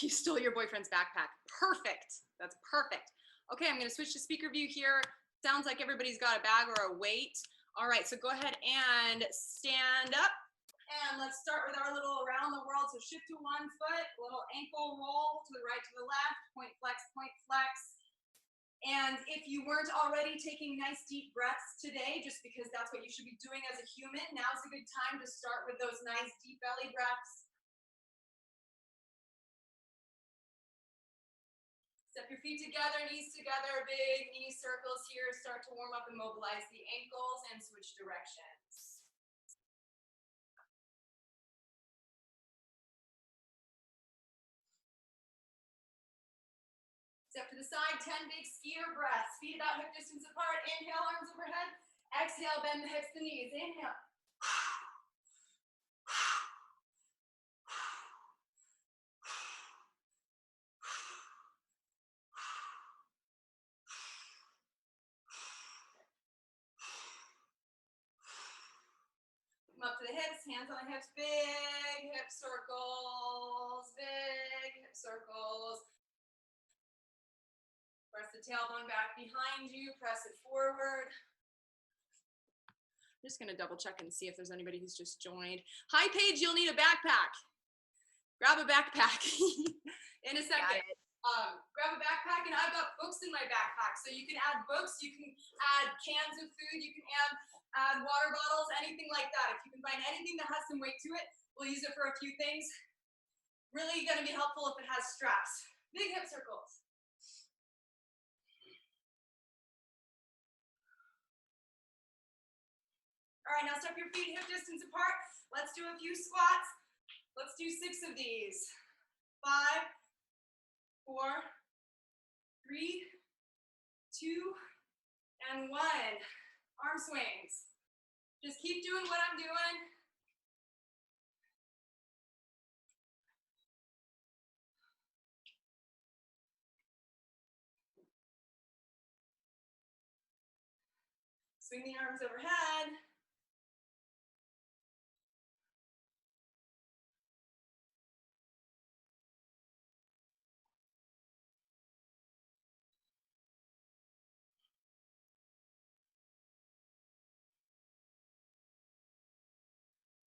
You stole your boyfriend's backpack. Perfect. That's perfect. Okay, I'm going to switch to speaker view here. Sounds like everybody's got a bag or a weight. All right, so go ahead and stand up. And let's start with our little around the world. So shift to one foot, little ankle roll to the right, to the left, point, flex, point, flex. And if you weren't already taking nice deep breaths today, just because that's what you should be doing as a human, now's a good time to start with those nice deep belly breaths. Step your feet together, knees together, big knee circles here. Start to warm up and mobilize the ankles and switch directions. Step to the side, 10 big skier breaths. Feet about hip distance apart. Inhale, arms overhead. Exhale, bend the hips, the knees. Inhale. Come up to the hips, hands on the hips, big hip circles, big hip circles. Press the tailbone back behind you, press it forward. I'm just gonna double check and see if there's anybody who's just joined. Hi Paige, you'll need a backpack. Grab a backpack in a second. Grab a backpack, and I've got books in my backpack. So you can add books, you can add cans of food, you can add water bottles, anything like that. If you can find anything that has some weight to it, we'll use it for a few things. Really gonna be helpful if it has straps. Big hip circles. All right, now step your feet hip distance apart. Let's do a few squats. Let's do 6 of these. 5, 4, 3, 2, and 1. Arm swings. Just keep doing what I'm doing. Swing the arms overhead.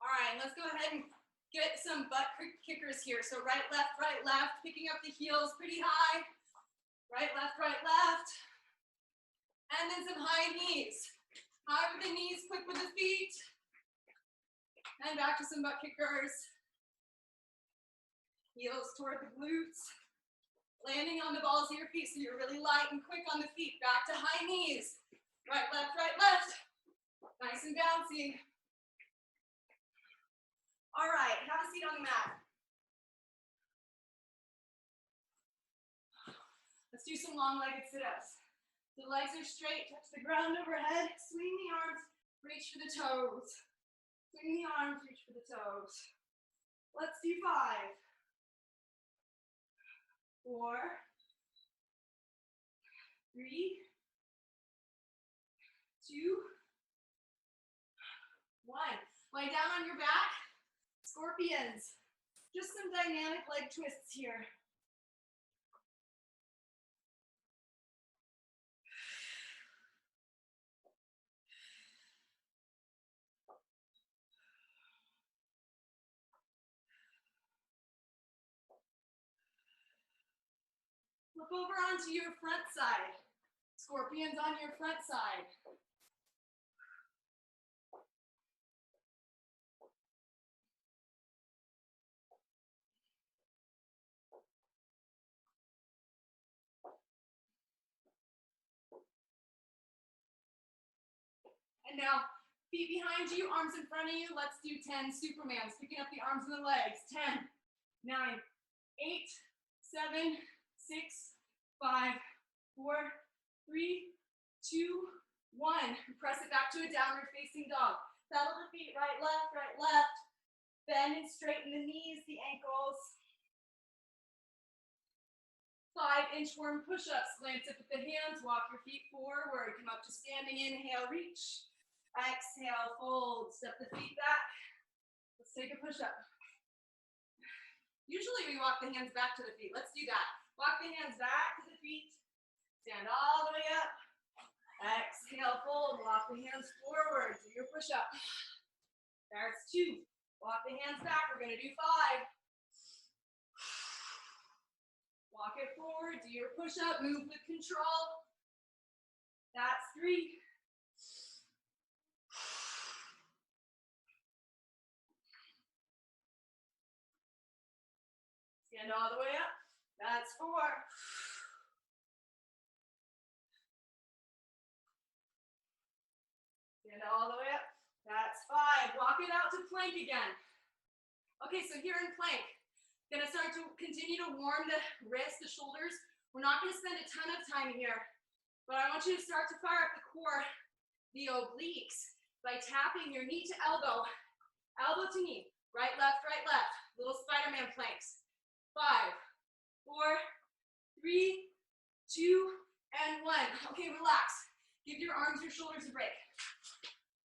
All right, let's go ahead and get some butt kickers here. So right, left, picking up the heels pretty high. Right, left. And then some high knees. High with the knees, quick with the feet. And back to some butt kickers. Heels toward the glutes. Landing on the balls of your feet so you're really light and quick on the feet. Back to high knees. Right, left. Nice and bouncy. All right, have a seat on the mat. Let's do some long-legged sit-ups. The legs are straight, touch the ground overhead, swing the arms, reach for the toes. Swing the arms, reach for the toes. Let's do 5, 4, 3, 2, 1. Lie down on your back. Scorpions. Just some dynamic leg twists here. Flip over onto your front side. Scorpions on your front side. And now, feet behind you, arms in front of you. Let's do 10 Supermans, picking up the arms and the legs. 10, 9, 8, 7, 6, 5, 4, 3, 2, 1. Press it back to a downward facing dog. Pedal the feet, right, left. Bend and straighten the knees, the ankles. 5 inchworm push-ups. Glance up at the hands, walk your feet forward. Come up to standing, inhale, reach. Exhale, fold, step the feet back. Let's take a push-up. Usually we walk the hands back to the feet. Let's do that. Walk the hands back to the feet. Stand all the way up. Exhale, fold. Walk the hands forward. Do your push-up. That's 2. Walk the hands back. We're going to do 5. Walk it forward. Do your push-up. Move with control. That's 3. Stand all the way up. That's 4. Stand all the way up. That's 5. Walk it out to plank again. Okay, so here in plank, gonna start to continue to warm the wrists, the shoulders. We're not gonna spend a ton of time here, but I want you to start to fire up the core, the obliques, by tapping your knee to elbow, elbow to knee, right, left, little Spiderman planks. 5, 4, 3, 2, and 1. Okay, relax. Give your arms, your shoulders a break.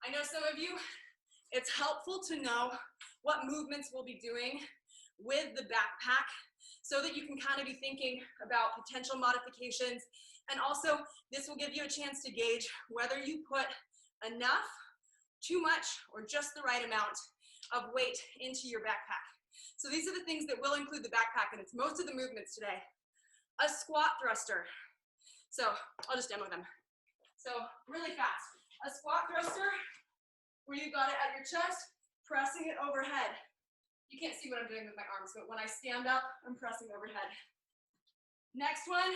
I know some of you, it's helpful to know what movements we'll be doing with the backpack so that you can kind of be thinking about potential modifications. And also, this will give you a chance to gauge whether you put enough, too much, or just the right amount of weight into your backpack. So these are the things that will include the backpack, and it's most of the movements today. A squat thruster. So I'll just demo them. So really fast. A squat thruster where you got it at your chest, pressing it overhead. You can't see what I'm doing with my arms, but when I stand up, I'm pressing overhead. Next one,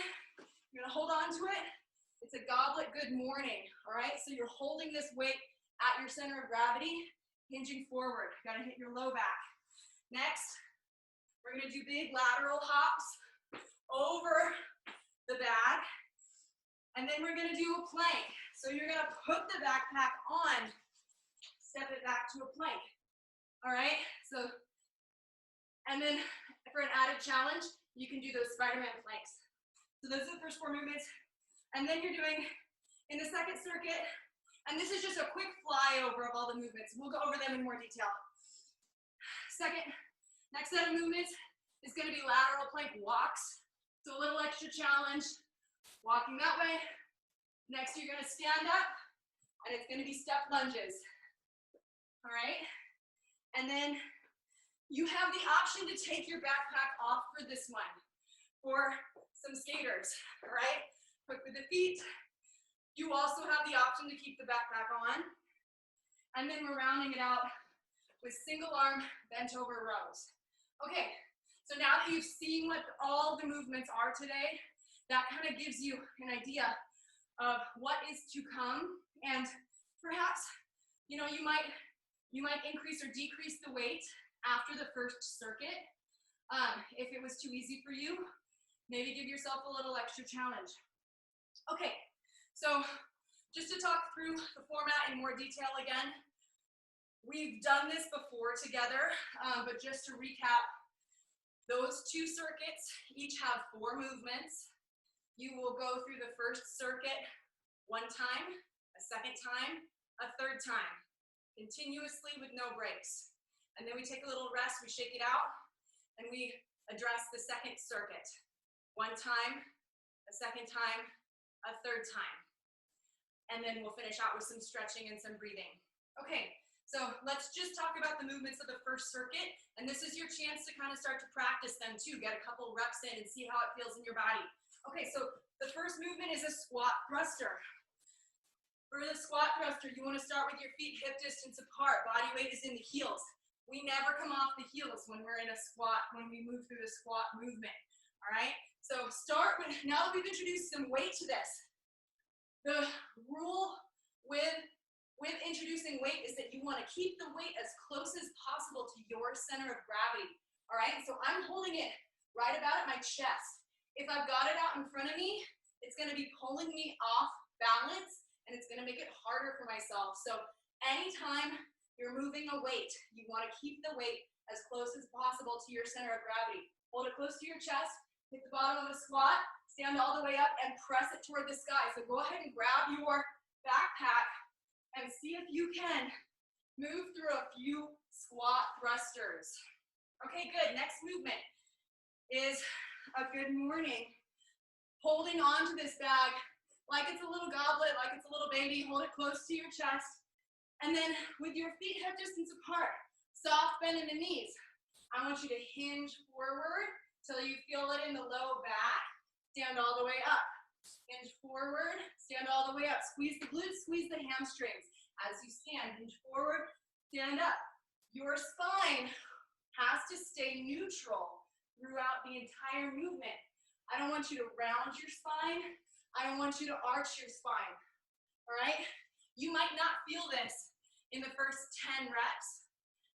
you're gonna hold on to it. It's a goblet good morning, all right? So you're holding this weight at your center of gravity, hinging forward. You gotta hit your low back. Next, we're gonna do big lateral hops over the bag. And then we're gonna do a plank. So you're gonna put the backpack on, step it back to a plank. All right, so, and then for an added challenge, you can do those Spiderman planks. So those are the first 4 movements. And then you're doing, in the second circuit, and this is just a quick flyover of all the movements. We'll go over them in more detail. Next set of movements is gonna be lateral plank walks. So a little extra challenge, walking that way. Next, you're gonna stand up, and it's gonna be step lunges. All right? And then you have the option to take your backpack off for this one, for some skaters, all right? Quick with the feet. You also have the option to keep the backpack on. And then we're rounding it out with single arm bent over rows. Okay, so now that you've seen what all the movements are today, that kind of gives you an idea of what is to come. And perhaps, you know, you might increase or decrease the weight after the first circuit. If it was too easy for you, maybe give yourself a little extra challenge. Okay, so just to talk through the format in more detail again, we've done this before together, but just to recap, those 2 circuits each have 4 movements. You will go through the first circuit 1 time, a second time, a third time, continuously with no breaks. And then we take a little rest, we shake it out, and we address the second circuit. 1 time, a second time, a third time. And then we'll finish out with some stretching and some breathing. Okay, so let's just talk about the movements of the first circuit. And this is your chance to kind of start to practice them too. Get a couple reps in and see how it feels in your body. Okay, so the first movement is a squat thruster. For the squat thruster, you want to start with your feet hip distance apart. Body weight is in the heels. We never come off the heels when we're in a squat, when we move through the squat movement. All right, so start with, now that we've introduced some weight to this, the rule with introducing weight is that you want to keep the weight as close as possible to your center of gravity. All right, so I'm holding it right about at my chest. If I've got it out in front of me, it's going to be pulling me off balance, and it's going to make it harder for myself. So anytime you're moving a weight, you want to keep the weight as close as possible to your center of gravity. Hold it close to your chest, hit the bottom of a squat, stand all the way up, and press it toward the sky. So go ahead and grab your backpack and see if you can move through a few squat thrusters. Okay, good. Next movement is a good morning. Holding on to this bag like it's a little goblet, like it's a little baby. Hold it close to your chest. And then with your feet hip distance apart, soft bend in the knees. I want you to hinge forward till you feel it in the low back. Stand all the way up. Hinge forward, stand all the way up. Squeeze the glutes, squeeze the hamstrings. As you stand, hinge forward, stand up. Your spine has to stay neutral throughout the entire movement. I don't want you to round your spine. I don't want you to arch your spine, all right? You might not feel this in the first 10 reps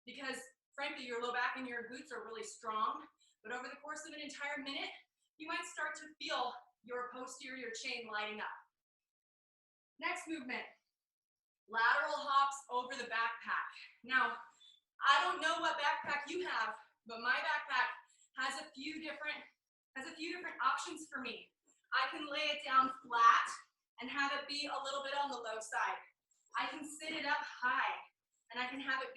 because, frankly, your low back and your glutes are really strong, but over the course of an entire minute, you might start to feel your posterior chain lighting up. Next movement, lateral hops over the backpack. Now, I don't know what backpack you have, but my backpack has a few different options for me. I can lay it down flat and have it be a little bit on the low side. I can sit it up high and I can have it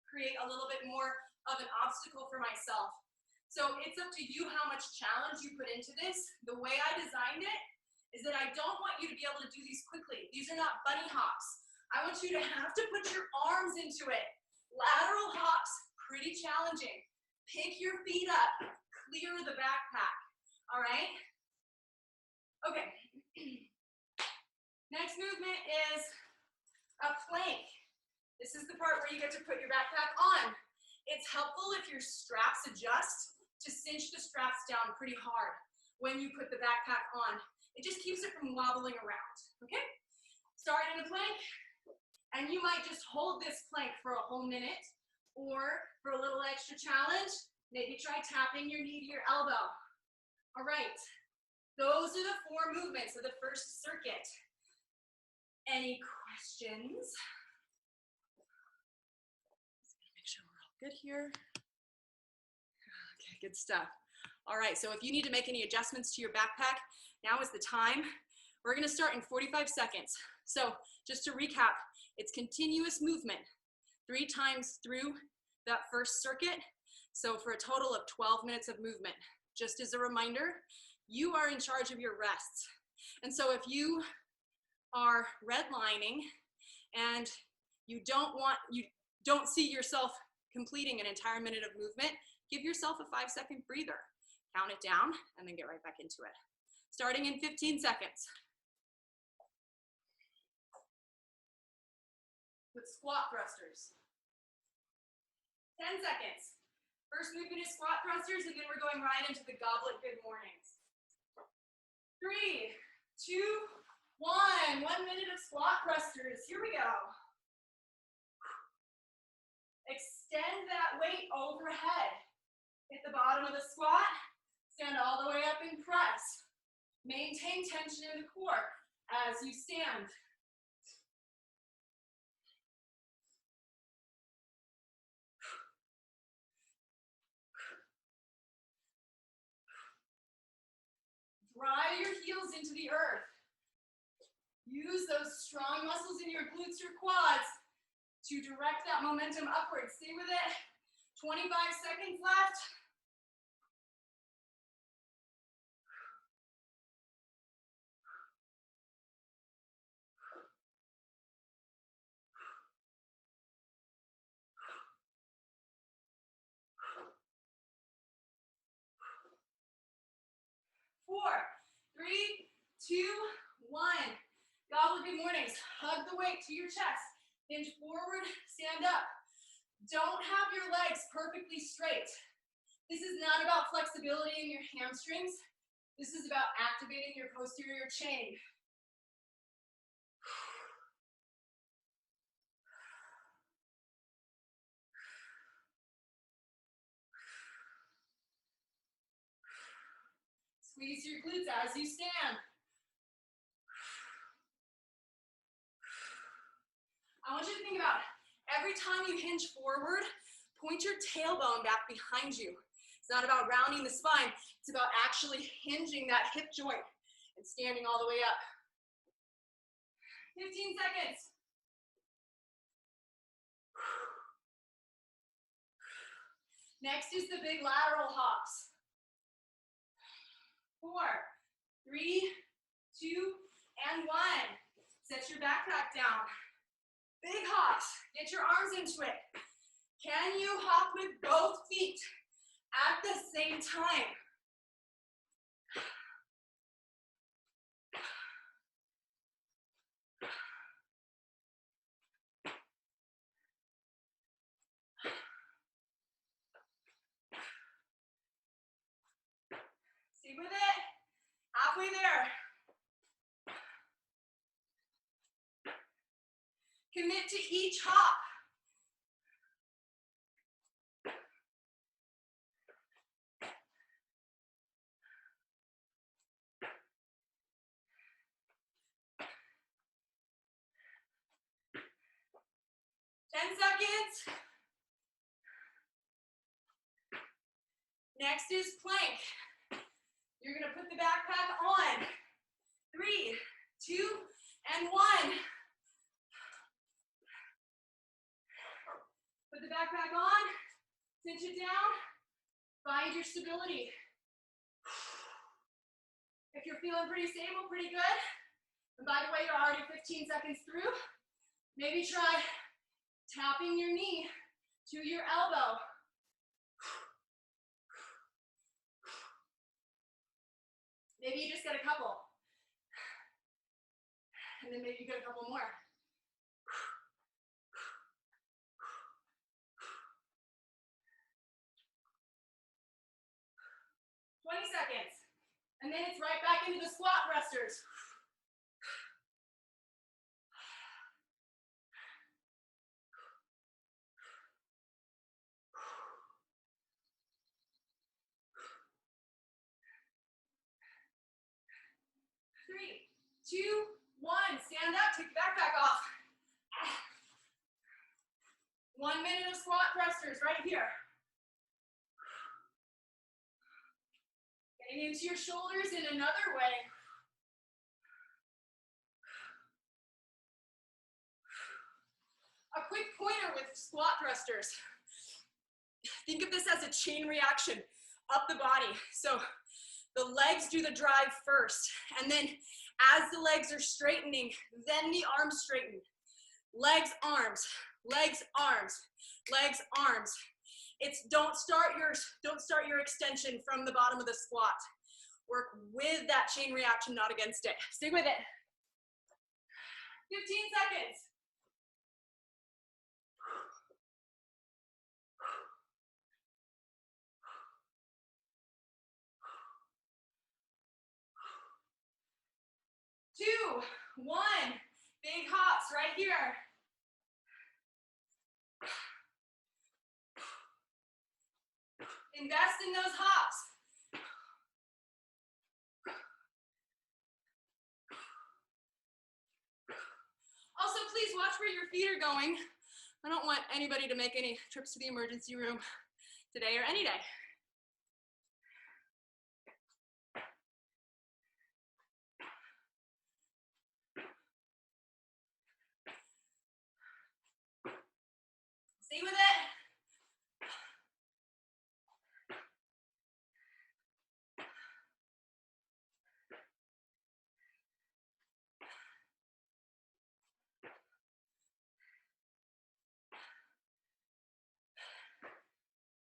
create a little bit more of an obstacle for myself. So it's up to you how much challenge you put into this. The way I designed it is that I don't want you to be able to do these quickly. These are not bunny hops. I want you to have to put your arms into it. Lateral hops, pretty challenging. Pick your feet up, clear the backpack, all right? Okay. Next movement is a plank. This is the part where you get to put your backpack on. It's helpful if your straps adjust to cinch the straps down pretty hard when you put the backpack on. It just keeps it from wobbling around, okay? Start in a plank, and you might just hold this plank for a whole minute, or for a little extra challenge, maybe try tapping your knee to your elbow. All right, those are the 4 movements of the first circuit. Any questions? Make sure we're all good here. Okay, good stuff. All right, so if you need to make any adjustments to your backpack, now is the time. We're gonna start in 45 seconds. So just to recap, it's continuous movement 3 times through that first circuit. So for a total of 12 minutes of movement. Just as a reminder, you are in charge of your rests. And so if you are redlining and you don't see yourself completing an entire minute of movement, give yourself a 5-second breather. Count it down and then get right back into it. Starting in 15 seconds. With squat thrusters. 10 seconds. First movement is squat thrusters, and then we're going right into the goblet good mornings. 3, 2, 1. 1 minute of squat thrusters. Here we go. Extend that weight overhead. Hit the bottom of the squat. Stand all the way up and press. Maintain tension in the core as you stand. Drive your heels into the earth. Use those strong muscles in your glutes or quads to direct that momentum upwards. Stay with it. 25 seconds left. Four, 3, 2, 1. Goblet good mornings. Hug the weight to your chest. Hinge forward, stand up. Don't have your legs perfectly straight. This is not about flexibility in your hamstrings. This is about activating your posterior chain. Squeeze your glutes as you stand. I want you to think about every time you hinge forward, point your tailbone back behind you. It's not about rounding the spine. It's about actually hinging that hip joint and standing all the way up. 15 seconds. Next is the big lateral hops. 3, 2, and 1. Set your backpack down. Big hops. Get your arms into it. Can you hop with both feet at the same time? Stay with it. Halfway there. Commit to each hop. Seconds. Next is plank. You're going to put the backpack on. 3, 2, and 1. Put the backpack on. Cinch it down. Find your stability. If you're feeling pretty stable, pretty good, and by the way, you're already 15 seconds through, maybe try tapping your knee to your elbow. Maybe you just get a couple. And then maybe you get a couple more. Seconds. And then it's right back into the squat thrusters. Three, 2, 1. Stand up, take the backpack off. 1 minute of squat thrusters right here. Getting into your shoulders in another way. A quick pointer with squat thrusters. Think of this as a chain reaction up the body. So the legs do the drive first, and then as the legs are straightening, then the arms straighten. Legs, arms, legs, arms, legs, arms. It's don't start your extension from the bottom of the squat. Work with that chain reaction, not against it. Stay with it. 15 seconds. Two, 1. Big hops right here. Invest in those hops. Also, please watch where your feet are going. I don't want anybody to make any trips to the emergency room today or any day. Stay with it.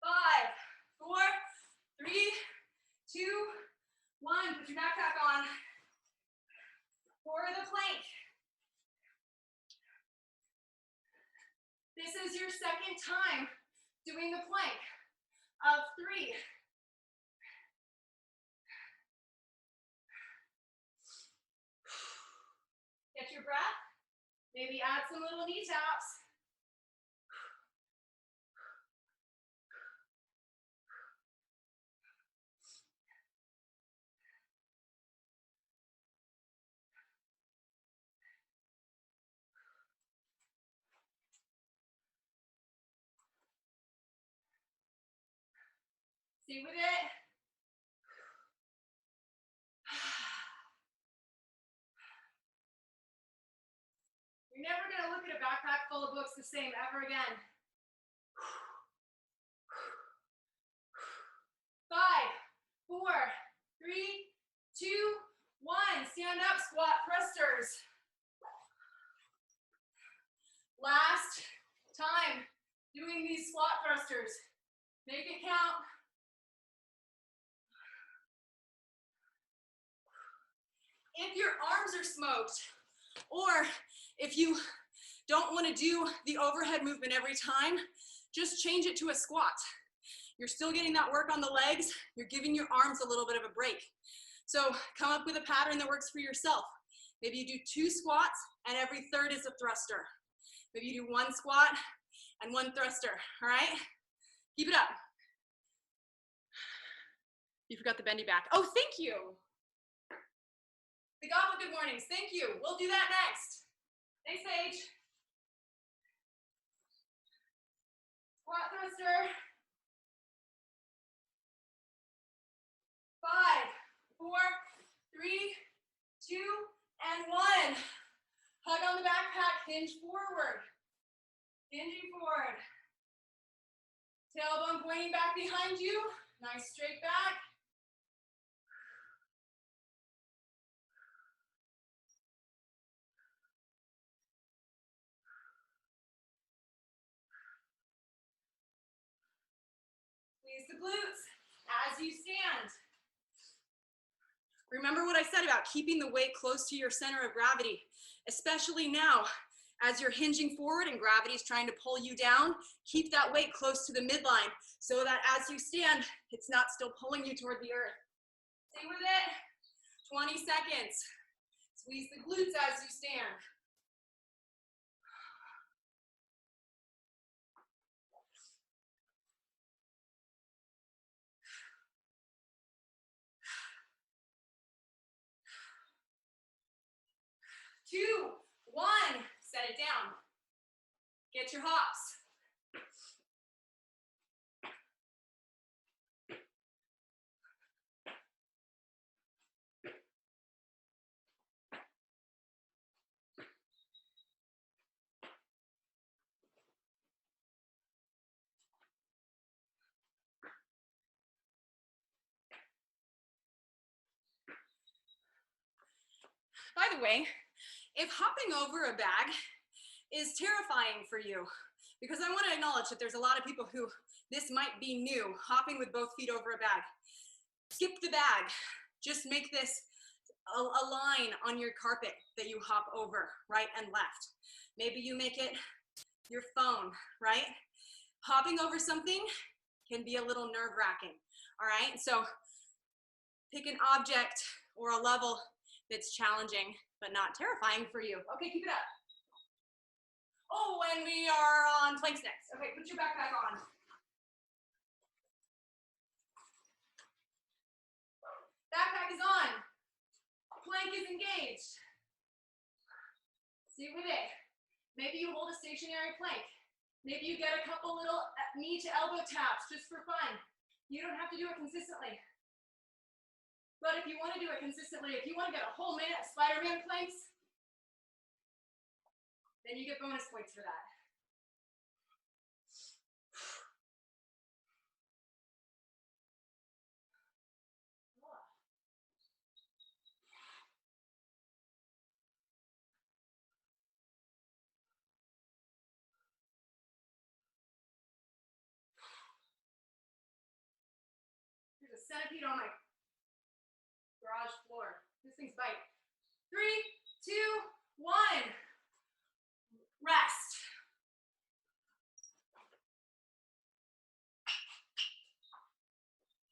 Five, 4, 3, 2, 1. Put your backpack on. For the plank. This is your second time doing the plank of 3. Get your breath. Maybe add some little knee taps. Stay with it. You're never going to look at a backpack full of books the same ever again. 5, 4, 3, 2, 1. doing these squat thrusters. Make it count. If your arms are smoked, or if you don't want to do the overhead movement every time, just change it to a squat. You're still getting that work on the legs. You're giving your arms a little bit of a break. So come up with a pattern that works for yourself. Maybe you do 2 squats and every third is a thruster. Maybe you do 1 squat and 1 thruster, all right? Keep it up. You forgot the bendy back. Oh, thank you. The Goblet, good mornings. Thank you. We'll do that next. Thanks, Paige. Squat thruster. 5, 4, 3, 2, and 1. Hug on the backpack, hinge forward. Hinging forward. Tailbone pointing back behind you. Nice straight back. Squeeze the glutes as you stand. Remember what I said about keeping the weight close to your center of gravity, especially now as you're hinging forward and gravity is trying to pull you down. Keep that weight close to the midline so that as you stand, it's not still pulling you toward the earth. Stay with it. 20 seconds. Squeeze the glutes as you stand. Two, 1, set it down. Get your hops. By the way, if hopping over a bag is terrifying for you, because I want to acknowledge that there's a lot of people who this might be new, hopping with both feet over a bag. Skip the bag. Just make this a line on your carpet that you hop over, right and left. Maybe you make it your phone, right? Hopping over something can be a little nerve-wracking, all right? So pick an object or a level that's challenging, but not terrifying for you. Okay, keep it up. Oh, and we are on planks next. Okay, put your backpack on. Backpack is on. Plank is engaged. Stay with it. Maybe you hold a stationary plank. Maybe you get a couple little knee to elbow taps just for fun. You don't have to do it consistently. But if you want to do it consistently, if you want to get a whole minute of Spiderman planks, then you get bonus points for that. There's a centipede on my garage floor. This thing's bite. 3, 2, 1. Rest.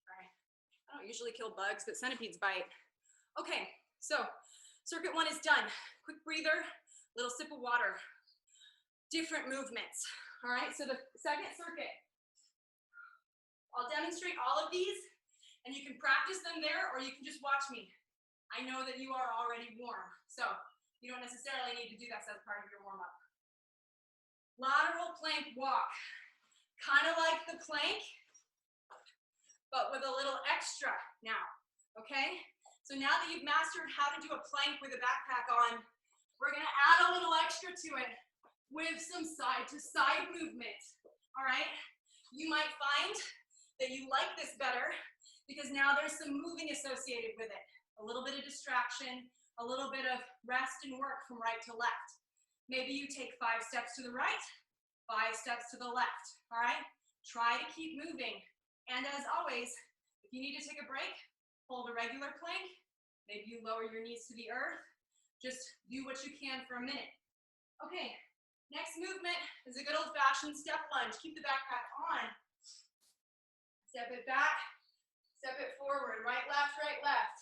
All right. I don't usually kill bugs, but centipedes bite. Okay, so circuit 1 is done. Quick breather, little sip of water. Different movements. All right, so the second circuit. I'll demonstrate all of these, and you can practice them there, or you can just watch me. I know that you are already warm, so you don't necessarily need to do that as part of your warm-up. Lateral plank walk. Kind of like the plank, but with a little extra now, okay? So now that you've mastered how to do a plank with a backpack on, we're gonna add a little extra to it with some side-to-side movement, all right? You might find that you like this better because now there's some moving associated with it. A little bit of distraction, a little bit of rest and work from right to left. Maybe you take 5 steps to the right, 5 steps to the left, all right? Try to keep moving. And as always, if you need to take a break, hold a regular plank. Maybe you lower your knees to the earth. Just do what you can for a minute. Okay, next movement is a good old-fashioned step lunge. Keep the backpack on. Step it back, step it forward. Right, left, right, left.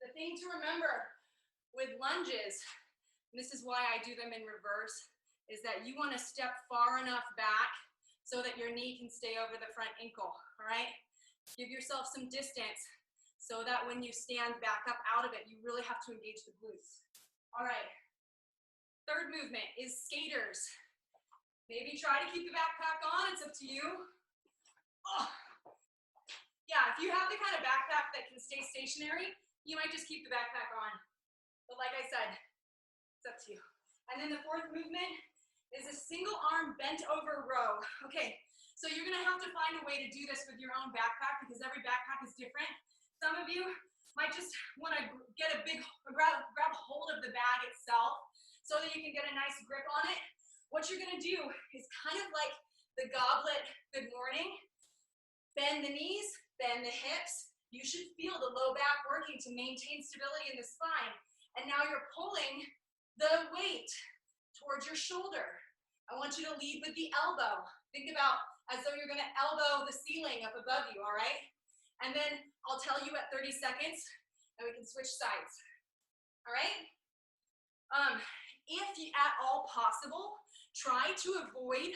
The thing to remember with lunges, and this is why I do them in reverse, is that you want to step far enough back so that your knee can stay over the front ankle, all right? Give yourself some distance so that when you stand back up out of it, you really have to engage the glutes. All right, third movement is skaters. Maybe try to keep the backpack on, it's up to you. Oh. Yeah, if you have the kind of backpack that can stay stationary, you might just keep the backpack on. But like I said, it's up to you. And then the fourth movement is a single arm bent over row. Okay, so you're gonna have to find a way to do this with your own backpack because every backpack is different. Some of you might just wanna get a big, grab hold of the bag itself so that you can get a nice grip on it. What you're gonna do is kind of like the Goblet good morning. Bend the knees, bend the hips. You should feel the low back working to maintain stability in the spine. And now you're pulling the weight towards your shoulder. I want you to lead with the elbow. Think about as though you're gonna elbow the ceiling up above you, all right? And then I'll tell you at 30 seconds and we can switch sides, all right? If at all possible, try to avoid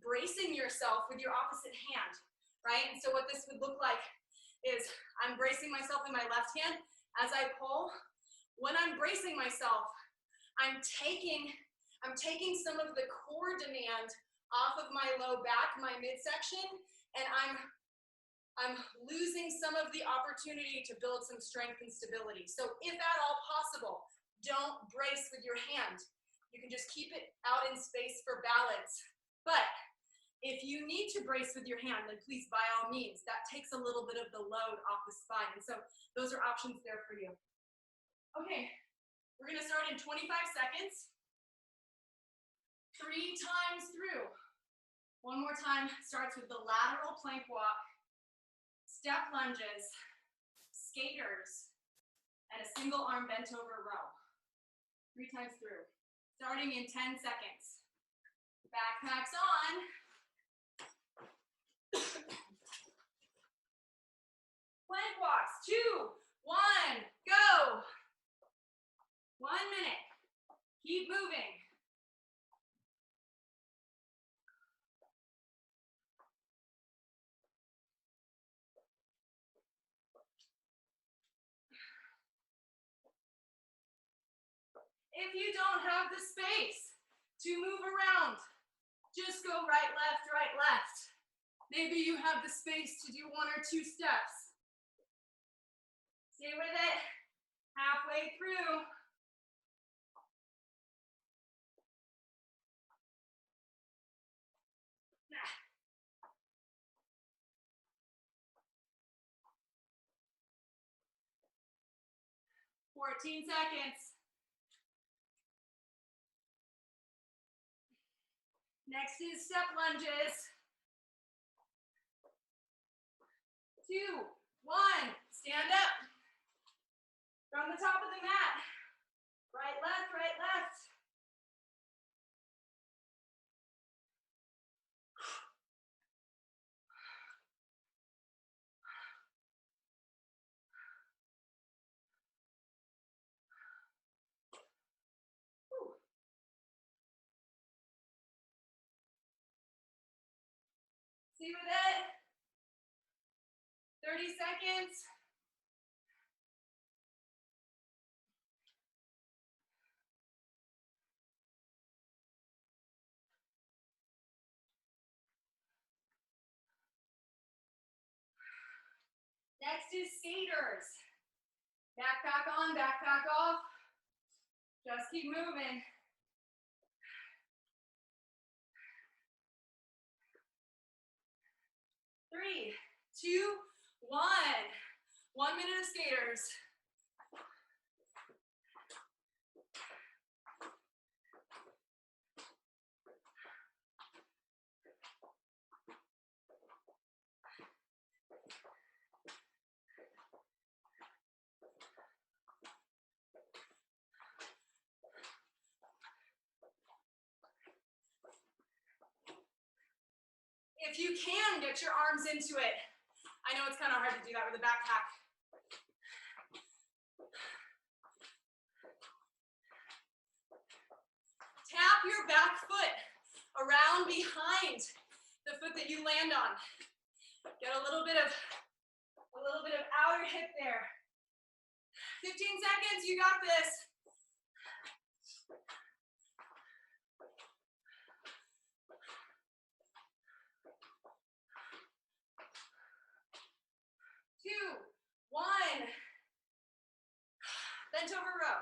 bracing yourself with your opposite hand, right? And so what this would look like is I'm bracing myself in my left hand as I pull. When I'm bracing myself, I'm taking some of the core demand off of my low back, my midsection, and I'm losing some of the opportunity to build some strength and stability. So if at all possible, don't brace with your hand. You can just keep it out in space for balance. But if you need to brace with your hand, then please, by all means, that takes a little bit of the load off the spine. And so those are options there for you. Okay, we're gonna start in 25 seconds. 3 times through. One more time, starts with the lateral plank walk, step lunges, skaters, and a single arm bent over row. 3 times through. Starting in 10 seconds. Backpacks on. Plank walks, 2, 1, go. 1 minute. Keep moving. If you don't have the space to move around, just go right, left. Maybe you have the space to do 1 or 2 steps. Stay with it, halfway through. Nah. 14 seconds. Next is step lunges. 2, 1, stand up. From the top of the mat. Right, left, right, left. See with it? 30 seconds. Next is skaters. Backpack on, backpack off. Just keep moving. Three, 2, 1. 1 minute of skaters. If you can, get your arms into it. I know it's kind of hard to do that with a backpack. Tap your back foot around behind the foot that you land on. Get a little bit of outer hip there. 15 seconds, you got this. Two, one. Bent over row.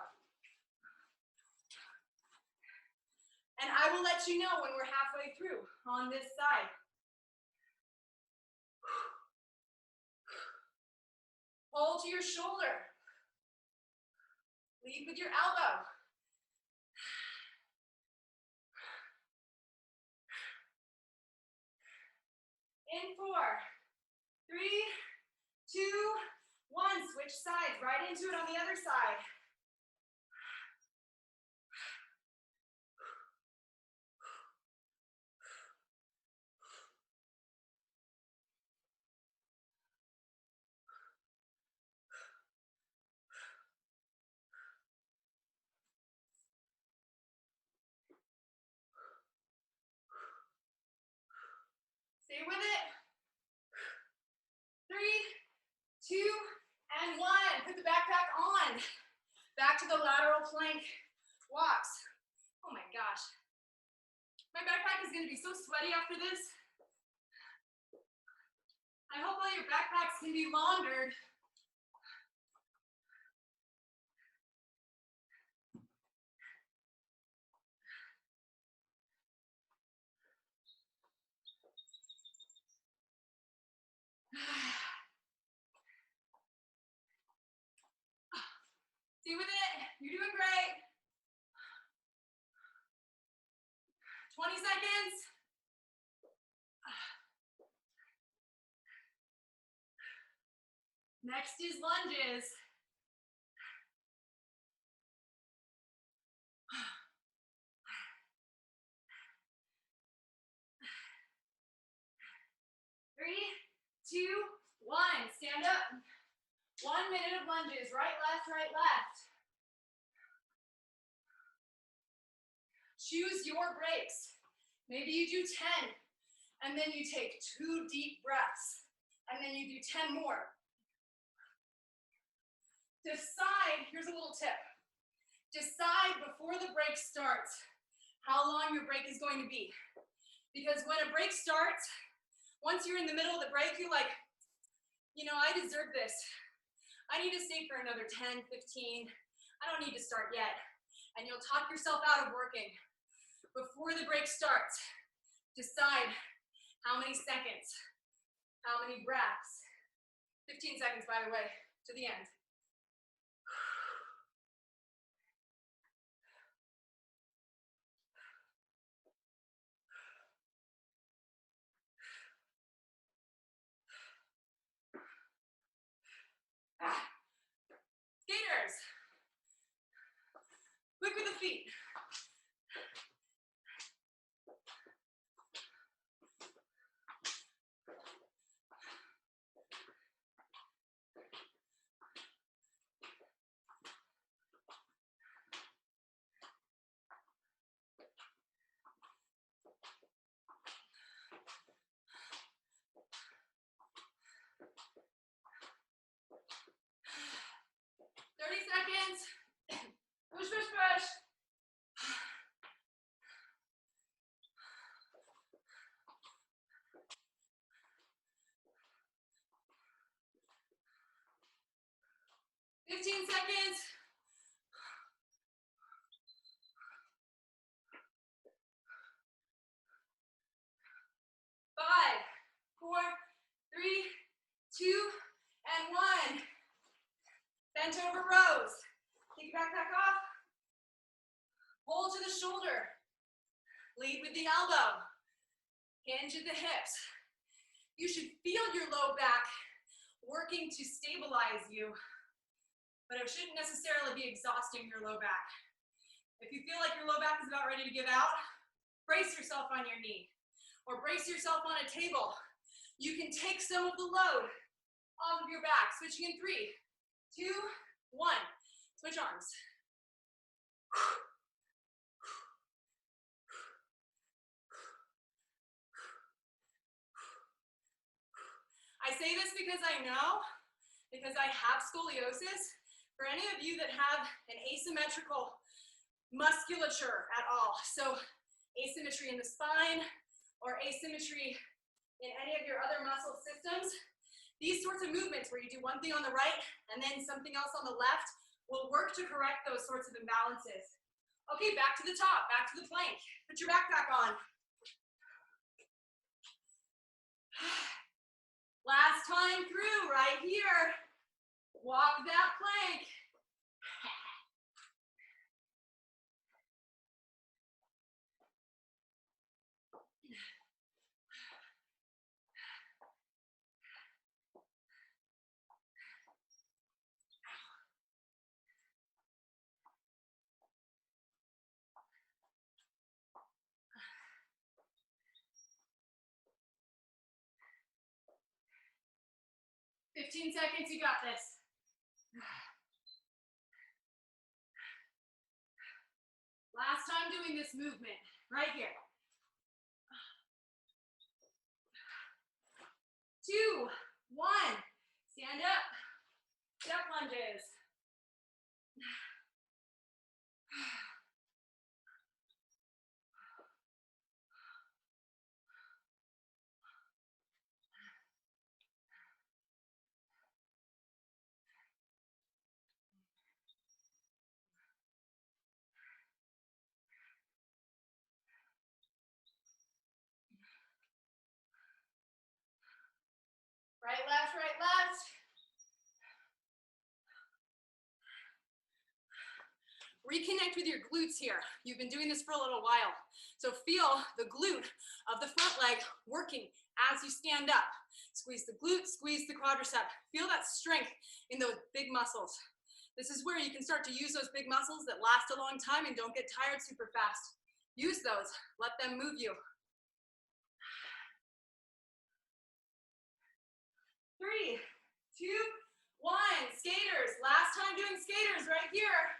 And I will let you know when we're halfway through on this side. Pull to your shoulder. Lead with your elbow. In 4, 3, 2, 1. Switch sides, right into it on the other side. Stay with it. 3, 2, and 1. Put the backpack on. Back to the lateral plank walks. Oh my gosh. My backpack is going to be so sweaty after this. I hope all your backpacks can be laundered. Stay with it. You're doing great. 20 seconds. Next is lunges. Three, 2, 1. Stand up. 1 minute of lunges. Right, left, right, left. Choose your breaks. Maybe you do 10, and then you take 2 deep breaths, and then you do 10 more. Decide, here's a little tip. Decide before the break starts how long your break is going to be. Because when a break starts, once you're in the middle of the break, you're like, you know, I deserve this. I need to stay for another 10, 15. I don't need to start yet. And you'll talk yourself out of working. Before the break starts, decide how many seconds, how many breaths. 15 seconds, by the way, to the end. Skaters, quick with the feet. Push, push, push. Seconds. 5, 4, 3, 2, and 1. Bent over rows. Take your backpack off. Pull to the shoulder. Lead with the elbow. Hinge at the hips. You should feel your low back working to stabilize you, but it shouldn't necessarily be exhausting your low back. If you feel like your low back is about ready to give out, brace yourself on your knee. or brace yourself on a table. You can take some of the load off of your back. Switching in 3, 2, 1. Switch arms. I say this because I know, because I have scoliosis. For any of you that have an asymmetrical musculature at all, so asymmetry in the spine or asymmetry in any of your other muscle systems, these sorts of movements where you do one thing on the right and then something else on the left will work to correct those sorts of imbalances. Okay, back to the top, back to the plank. Put your backpack on. Last time through, right here. Walk that plank. "15 seconds, you got this." Last time doing this movement, right here. 2, 1. Stand up. Step lunges. Right, left, right, left. Reconnect with your glutes here. You've been doing this for a little while. So feel the glute of the front leg working as you stand up. Squeeze the glute, squeeze the quadricep. Feel that strength in those big muscles. This is where you can start to use those big muscles that last a long time and don't get tired super fast. Use those. Let them move you. 3, 2, 1. Skaters. Last time doing skaters right here.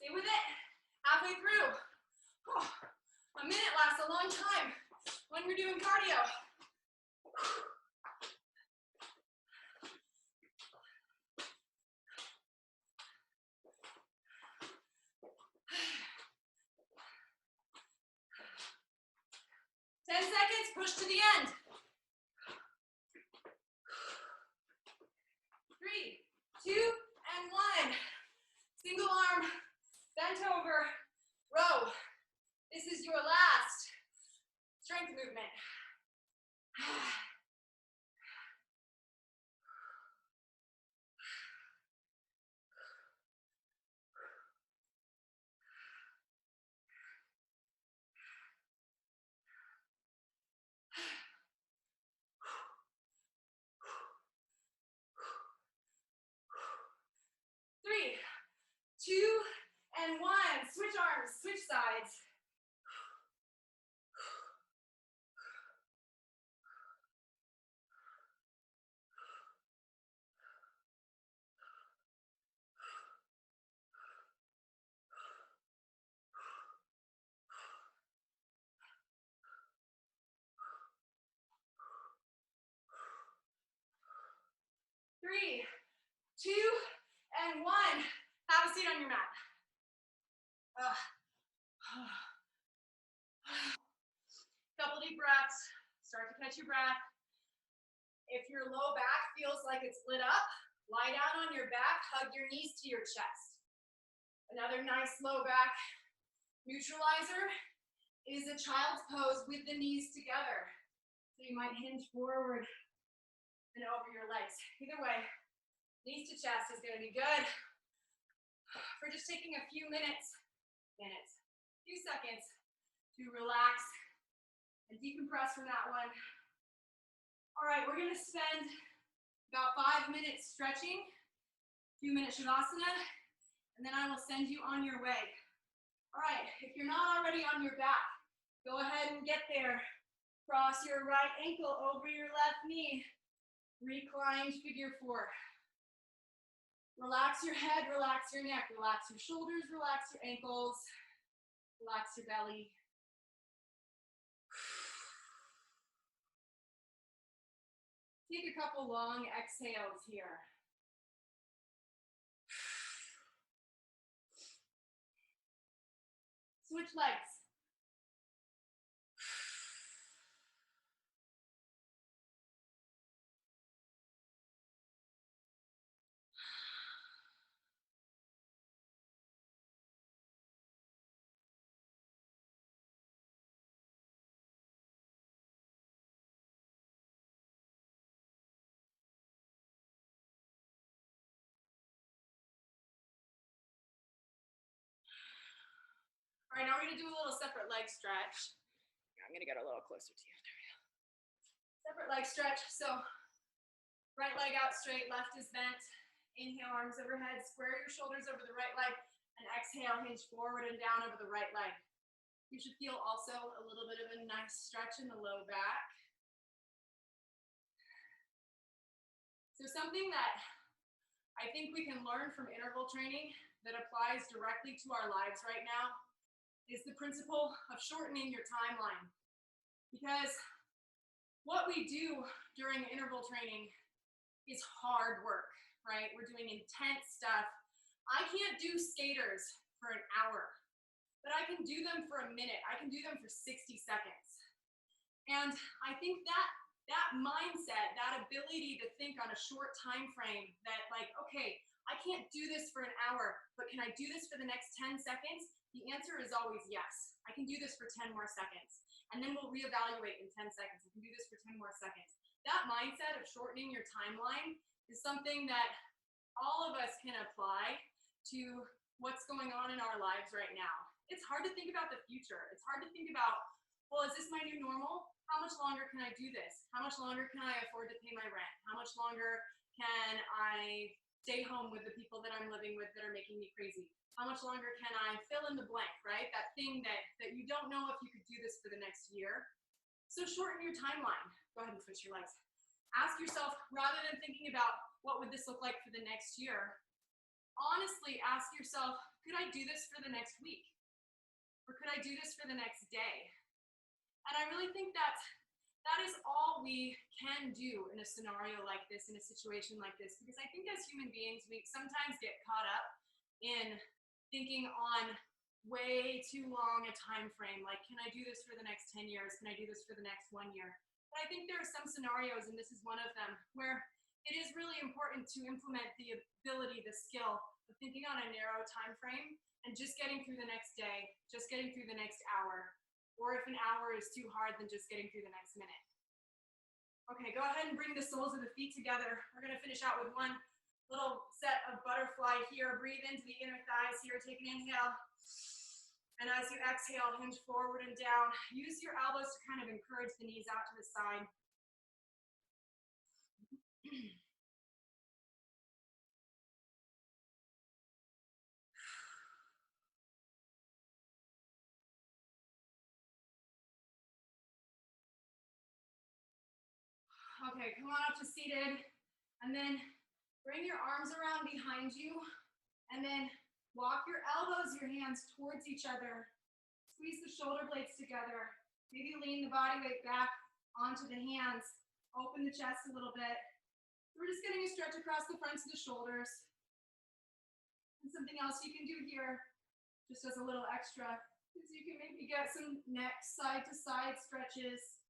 Stay with it. Halfway through. Oh, a minute lasts a long time when we're doing cardio. 10 seconds, push to the end. 3, 2, and 1. Single arm, bent over, row. This is your last strength movement. 3, 2, and 1. Switch arms, switch sides. Three, 2, and 1. Have a seat on your mat. Couple deep breaths. Start to catch your breath. If your low back feels like it's lit up, lie down on your back, hug your knees to your chest. Another nice low back neutralizer is a child's pose with the knees together. So you might hinge forward and over your legs. Either way, knees to chest is going to be good. We're just taking a few few seconds to relax and decompress from that one. All right, we're going to spend about 5 minutes stretching, 2-minute shavasana, and then I will send you on your way. All right, if you're not already on your back, go ahead and get there. Cross your right ankle over your left knee. Reclined figure 4. Relax your head, relax your neck, relax your shoulders, relax your ankles, relax your belly. Take a couple long exhales here. Switch legs. All right, now we're going to do a little separate leg stretch. I'm going to get a little closer to you. There we go. Separate leg stretch. So right leg out straight, left is bent. Inhale, arms overhead. Square your shoulders over the right leg. And exhale, hinge forward and down over the right leg. You should feel also a little bit of a nice stretch in the low back. So something that I think we can learn from interval training that applies directly to our lives right now is the principle of shortening your timeline. Because what we do during interval training is hard work, right? We're doing intense stuff. I can't do skaters for an hour, but I can do them for a minute. I can do them for 60 seconds. And I think that mindset, that ability to think on a short time frame that like, okay, I can't do this for an hour, but can I do this for the next 10 seconds? The answer is always yes. I can do this for 10 more seconds. And then we'll reevaluate in 10 seconds. I can do this for 10 more seconds. That mindset of shortening your timeline is something that all of us can apply to what's going on in our lives right now. It's hard to think about the future. It's hard to think about, well, is this my new normal? How much longer can I do this? How much longer can I afford to pay my rent? How much longer can I stay home with the people that I'm living with that are making me crazy? How much longer can I fill in the blank, right? That thing that you don't know if you could do this for the next year. So shorten your timeline. Go ahead and switch your legs. Ask yourself, rather than thinking about what would this look like for the next year, honestly ask yourself, could I do this for the next week? Or could I do this for the next day? And I really think that is all we can do in a scenario like this, in a situation like this, because I think as human beings, we sometimes get caught up in thinking on way too long a time frame, like, can I do this for the next 10 years? Can I do this for the next 1 year? But I think there are some scenarios, and this is one of them, where it is really important to implement the ability, the skill of thinking on a narrow time frame and just getting through the next day, just getting through the next hour, or if an hour is too hard, then just getting through the next minute. Okay, go ahead and bring the soles of the feet together. We're going to finish out with one little set of butterfly here. Breathe into the inner thighs here. Take an inhale. And as you exhale, hinge forward and down. Use your elbows to kind of encourage the knees out to the side. Okay, come on up to seated. And then bring your arms around behind you. And then walk your elbows, your hands towards each other. Squeeze the shoulder blades together. Maybe lean the body weight back onto the hands. Open the chest a little bit. We're just getting a stretch across the fronts of the shoulders. And something else you can do here, just as a little extra, is you can maybe get some neck side to side stretches,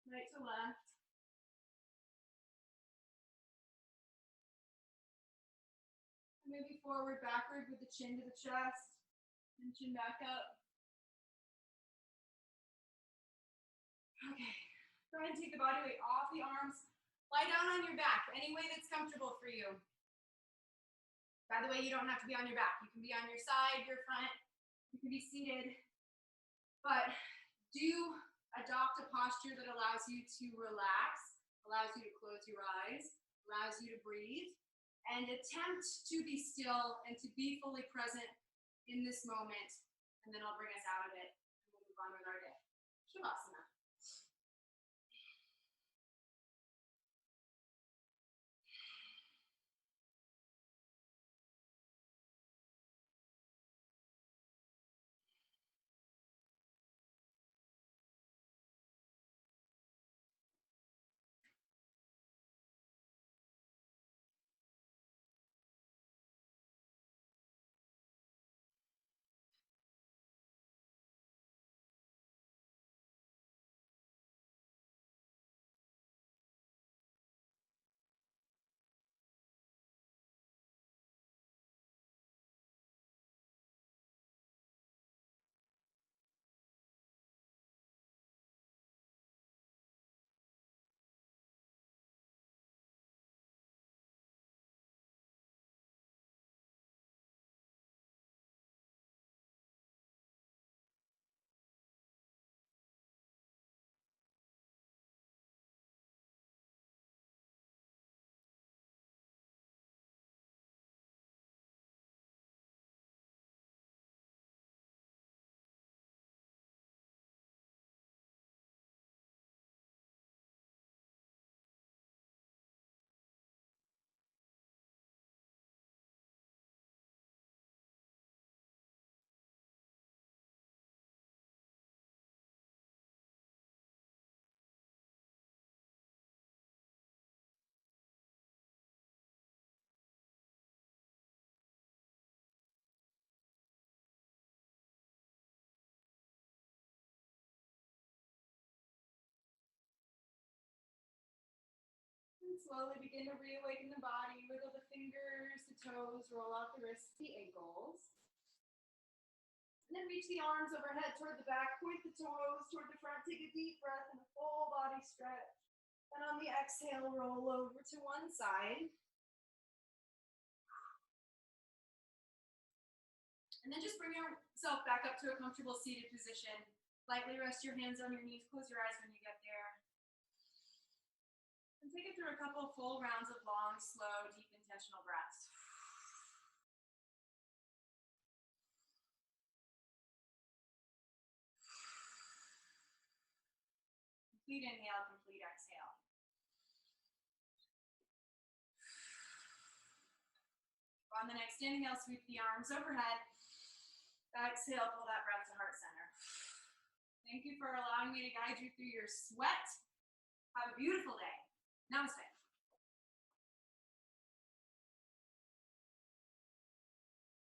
right to left. Maybe forward, backward with the chin to the chest, and chin back up. Okay, go ahead and take the body weight off the arms, Lie down on your back, any way that's comfortable for you. By the way, you don't have to be on your back. You can be on your side, your front, you can be seated, but do adopt a posture that allows you to relax, allows you to close your eyes, allows you to breathe, and attempt to be still and to be fully present in this moment, and then I'll bring us out of it, and we'll move on with our day. Shavasana. And slowly begin to reawaken the body. Wiggle the fingers, the toes, roll out the wrists, the ankles. And then reach the arms overhead toward the back, point the toes toward the front. Take a deep breath and a full body stretch. And on the exhale, roll over to one side. And then just bring yourself back up to a comfortable seated position. Lightly rest your hands on your knees. Close your eyes when you get there. And take it through a couple full rounds of long, slow, deep, intentional breaths. Complete inhale, complete exhale. On the next inhale, sweep the arms overhead. Exhale, pull that breath to heart center. Thank you for allowing me to guide you through your sweat. Have a beautiful day. Namaste.